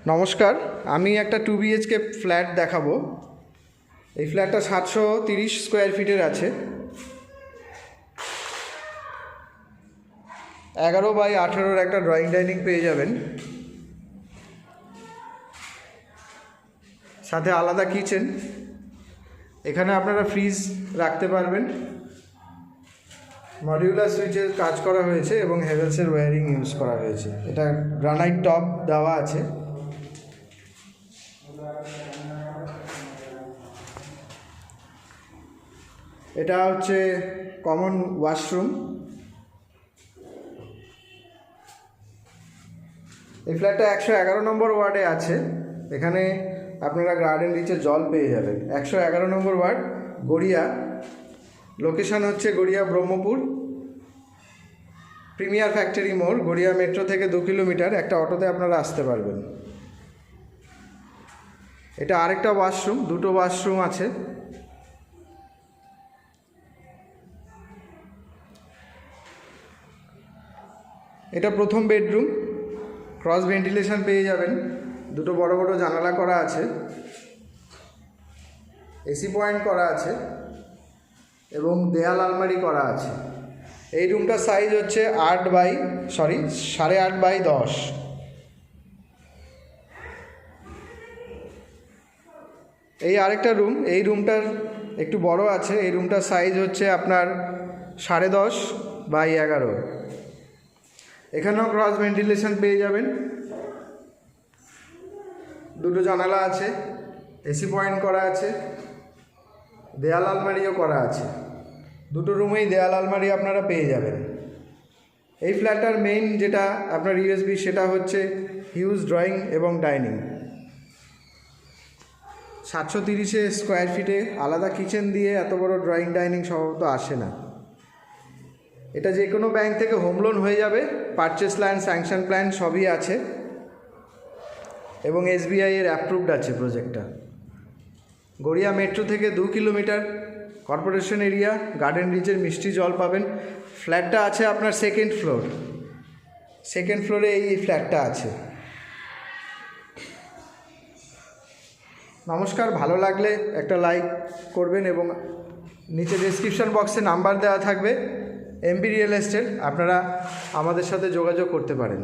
নমস্কার, আমি একটা 2 BHK ফ্ল্যাট দেখাবো। এই ফ্ল্যাটটা 730 স্কোয়ার ফিটের আছে। 11x18 একটা ড্রয়িং ডাইনিং পেয়ে যাবেন, সাথে আলাদা কিচেন। এখানে আপনারা ফ্রিজ রাখতে পারবেন। মডিউলার সুইচের কাজ করা হয়েছে এবং হেভেলসের ওয়্যারিং ইউজ করা হয়েছে। এটা গ্রানাইট টপ দেওয়া আছে। এটা হচ্ছে কমন ওয়াশরুম। এই ফ্ল্যাটটা 111 নম্বর ওয়ার্ডে আছে। এখানে আপনারা গার্ডেন রিচে জল পেয়ে যাবেন। 111 নম্বর ওয়ার্ড, গড়িয়া। লোকেশান হচ্ছে গড়িয়া ব্রহ্মপুর, প্রিমিয়ার ফ্যাক্টরি মোড়। গড়িয়া মেট্রো থেকে 2 কিলোমিটার, একটা অটোতে আপনারা আসতে পারবেন। এটা আরেকটা ওয়াশরুম, দুটো ওয়াশরুম আছে। এটা প্রথম বেডরুম, ক্রস ভেন্টিলেশন পেয়ে যাবেন। দুটো বড় বড় জানালা করা আছে, এসি পয়েন্ট করা আছে এবং দেয়াল আলমারি করা আছে। এই রুমটার সাইজ হচ্ছে 8.5/10। এই আরেকটা রুম, এই রুমটার একটু বড় আছে। এই রুমটার সাইজ হচ্ছে আপনার 10.5/11। এখানেও ক্রস ভেন্টিলেশন পেয়ে যাবেন। দুটো জানালা আছে, এসি পয়েন্ট করা আছে, দেয়াল আলমারিও করা আছে। দুটো রুমেই দেয়াল আলমারি আপনারা পেয়ে যাবেন। এই ফ্ল্যাটটার মেইন যেটা আপনার ইউএসপি, সেটা হচ্ছে হিউজ ড্রয়িং এবং ডাইনিং। 730 স্কোয়ার ফিটে আলাদা কিচেন দিয়ে এত বড় ড্রয়িং ডাইনিং সম্ভবত আসে না। এটা যে কোনো ব্যাংক থেকে হোম লোন হয়ে যাবে। পারচেস প্ল্যান, স্যাংশন প্ল্যান সবই আছে এবং SBI এর অ্যাপ্রুভড আছে প্রজেক্টটা। গড়িয়া মেট্রো থেকে 2 কিলোমিটার, কর্পোরেশন এরিয়া, গার্ডেন রিচের মিষ্টি জল পাবেন। ফ্ল্যাটটা আছে আপনার সেকেন্ড ফ্লোরে এই ফ্ল্যাটটা আছে। নমস্কার, ভালো লাগলে একটা লাইক করবেন এবং নিচে ডেসক্রিপশন বক্সে নাম্বার দেওয়া থাকবে, MB রিয়েল এস্টেট। আপনারা আমাদের সাথে যোগাযোগ করতে পারেন।